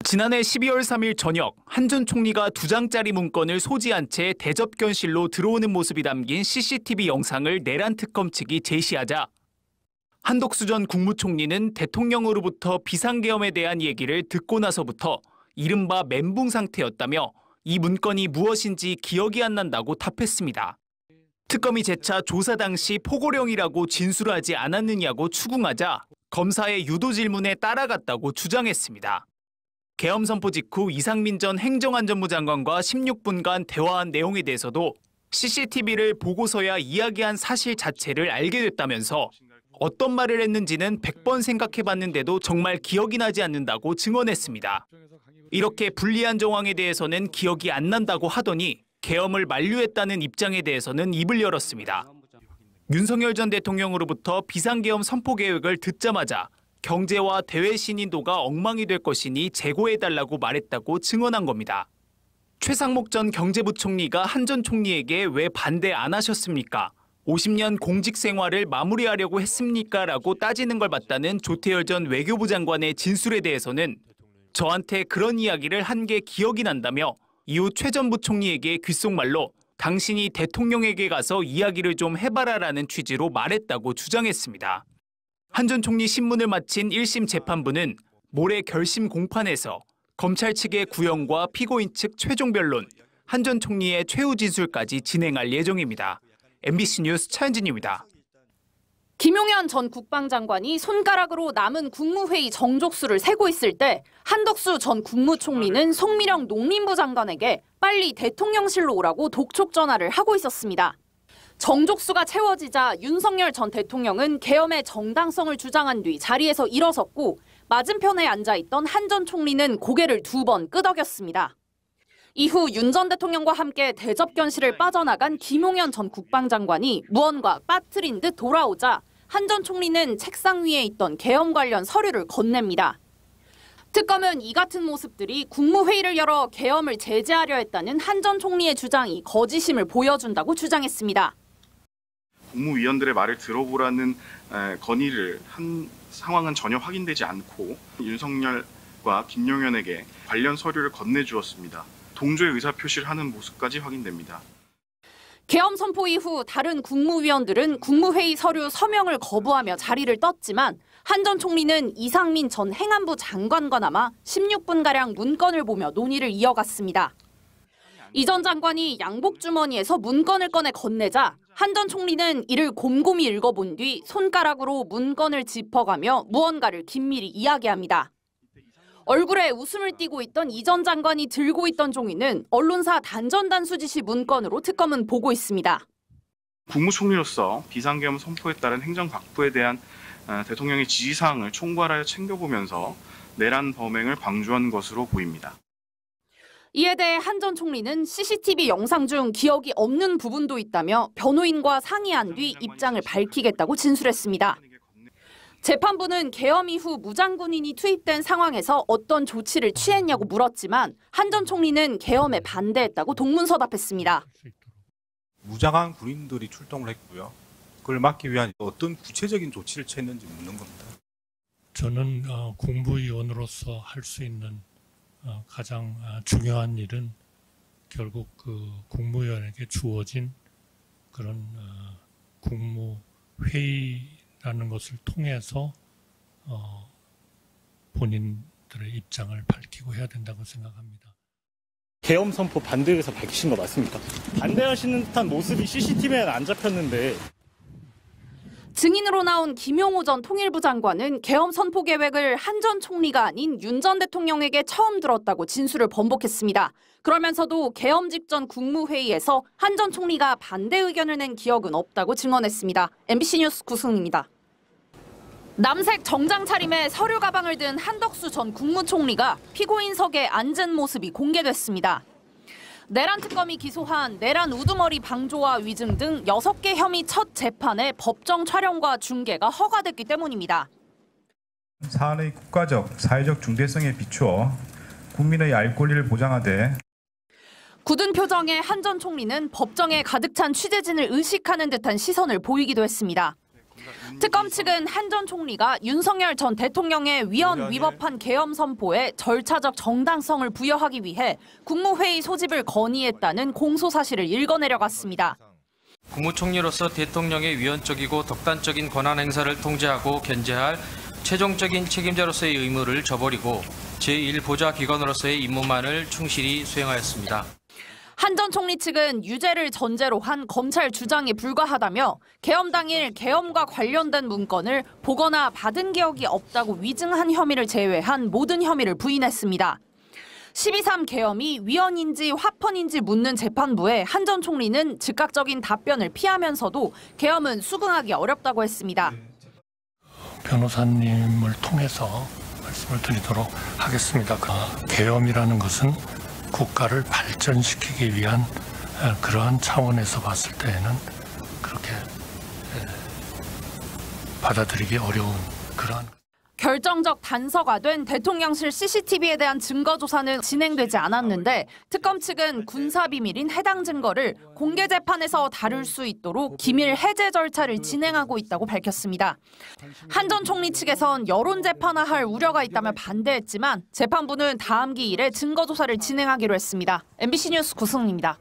지난해 12월 3일 저녁 한 전 총리가 2장짜리 문건을 소지한 채 대접견실로 들어오는 모습이 담긴 CCTV 영상을 내란 특검 측이 제시하자 한덕수 전 국무총리는 대통령으로부터 비상계엄에 대한 얘기를 듣고 나서부터 이른바 멘붕 상태였다며 이 문건이 무엇인지 기억이 안 난다고 답했습니다. 특검이 재차 조사 당시 포고령이라고 진술하지 않았느냐고 추궁하자 검사의 유도 질문에 따라갔다고 주장했습니다. 계엄 선포 직후 이상민 전 행정안전부 장관과 16분간 대화한 내용에 대해서도 CCTV를 보고서야 이야기한 사실 자체를 알게 됐다면서 어떤 말을 했는지는 100번 생각해봤는데도 정말 기억이 나지 않는다고 증언했습니다. 이렇게 불리한 정황에 대해서는 기억이 안 난다고 하더니 계엄을 만류했다는 입장에 대해서는 입을 열었습니다. 윤석열 전 대통령으로부터 비상계엄 선포 계획을 듣자마자 경제와 대외 신인도가 엉망이 될 것이니 재고해달라고 말했다고 증언한 겁니다. 최상목 전 경제부총리가 한 전 총리에게 왜 반대 안 하셨습니까? 50년 공직 생활을 마무리하려고 했습니까? 라고 따지는 걸 봤다는 조태열 전 외교부 장관의 진술에 대해서는 저한테 그런 이야기를 한 게 기억이 난다며 이후 최 전 부총리에게 귓속말로 당신이 대통령에게 가서 이야기를 좀 해봐라라는 취지로 말했다고 주장했습니다. 한 전 총리 신문을 마친 1심 재판부는 모레 결심 공판에서 검찰 측의 구형과 피고인 측 최종 변론, 한 전 총리의 최후 진술까지 진행할 예정입니다. MBC 뉴스 차현진입니다. 김용현 전 국방장관이 손가락으로 남은 국무회의 정족수를 세고 있을 때 한덕수 전 국무총리는 송미령 농림부 장관에게 빨리 대통령실로 오라고 독촉 전화를 하고 있었습니다. 정족수가 채워지자 윤석열 전 대통령은 계엄의 정당성을 주장한 뒤 자리에서 일어섰고 맞은편에 앉아있던 한 전 총리는 고개를 2번 끄덕였습니다. 이후 윤 전 대통령과 함께 대접견실을 빠져나간 김용현 전 국방장관이 무언가 빠뜨린 듯 돌아오자 한 전 총리는 책상 위에 있던 계엄 관련 서류를 건넵니다. 특검은 이 같은 모습들이 국무회의를 열어 계엄을 제재하려 했다는 한 전 총리의 주장이 거짓임을 보여준다고 주장했습니다. 국무위원들의 말을 들어보라는 건의를 한 상황은 전혀 확인되지 않고 윤석열과 김용현에게 관련 서류를 건네주었습니다. 동조의 의사표시를 하는 모습까지 확인됩니다. 계엄 선포 이후 다른 국무위원들은 국무회의 서류 서명을 거부하며 자리를 떴지만 한 전 총리는 이상민 전 행안부 장관과 남아 16분가량 문건을 보며 논의를 이어갔습니다. 이 전 장관이 양복 주머니에서 문건을 꺼내 건네자 한 전 총리는 이를 곰곰이 읽어본 뒤 손가락으로 문건을 짚어가며 무언가를 긴밀히 이야기합니다. 얼굴에 웃음을 띠고 있던 이 전 장관이 들고 있던 종이는 언론사 단전단수 지시 문건으로 특검은 보고 있습니다. 국무총리로서 비상계엄 선포에 따른 행정각부에 대한 대통령의 지시사항을 총괄하여 챙겨보면서 내란 범행을 방조한 것으로 보입니다. 이에 대해 한 전 총리는 CCTV 영상 중 기억이 없는 부분도 있다며 변호인과 상의한 뒤 입장을 밝히겠다고 진술했습니다. 재판부는 계엄 이후 무장군인이 투입된 상황에서 어떤 조치를 취했냐고 물었지만 한 전 총리는 계엄에 반대했다고 동문서답했습니다. 무장한 군인들이 출동을 했고요. 그걸 막기 위한 어떤 구체적인 조치를 취했는지 묻는 겁니다. 저는 국무위원으로서 할 수 있는 가장 중요한 일은 결국 그 국무위원에게 주어진 그런 국무회의라는 것을 통해서 본인들의 입장을 밝히고 해야 된다고 생각합니다. 계엄 선포 반대해서 밝히신 거 맞습니까? 반대하시는 듯한 모습이 CCTV에는 안 잡혔는데. 증인으로 나온 김용호 전 통일부 장관은 계엄 선포 계획을 한 전 총리가 아닌 윤 전 대통령에게 처음 들었다고 진술을 번복했습니다. 그러면서도 계엄 직전 국무회의에서 한 전 총리가 반대 의견을 낸 기억은 없다고 증언했습니다. MBC 뉴스 구승입니다. 남색 정장 차림에 서류 가방을 든 한덕수 전 국무총리가 피고인석에 앉은 모습이 공개됐습니다. 내란 특검이 기소한 내란 우두머리 방조와 위증 등 6개 혐의 첫 재판의 법정 촬영과 중계가 허가됐기 때문입니다. 사안의 국가적, 사회적 중대성에 비추어 국민의 알 권리를 보장하되 굳은 표정의 한 전 총리는 법정에 가득 찬 취재진을 의식하는 듯한 시선을 보이기도 했습니다. 특검 측은 한 전 총리가 윤석열 전 대통령의 위헌 위법한 계엄 선포에 절차적 정당성을 부여하기 위해 국무회의 소집을 건의했다는 공소 사실을 읽어내려갔습니다. 국무총리로서 대통령의 위헌적이고 독단적인 권한 행사를 통제하고 견제할 최종적인 책임자로서의 의무를 저버리고 제1보좌기관으로서의 임무만을 충실히 수행하였습니다. 한 전 총리 측은 유죄를 전제로 한 검찰 주장에 불과하다며 계엄 당일 계엄과 관련된 문건을 보거나 받은 기억이 없다고 위증한 혐의를 제외한 모든 혐의를 부인했습니다. 12.3 계엄이 위헌인지 화펀인지 묻는 재판부에 한 전 총리는 즉각적인 답변을 피하면서도 계엄은 수긍하기 어렵다고 했습니다. 변호사님을 통해서 말씀을 드리도록 하겠습니다. 계엄이라는 것은 국가를 발전시키기 위한 그러한 차원에서 봤을 때에는 그렇게 받아들이기 어려운 그러한. 결정적 단서가 된 대통령실 CCTV에 대한 증거 조사는 진행되지 않았는데 특검 측은 군사비밀인 해당 증거를 공개 재판에서 다룰 수 있도록 기밀 해제 절차를 진행하고 있다고 밝혔습니다. 한 전 총리 측에선 여론 재판화할 우려가 있다며 반대했지만 재판부는 다음 기일에 증거 조사를 진행하기로 했습니다. MBC 뉴스 구승훈입니다.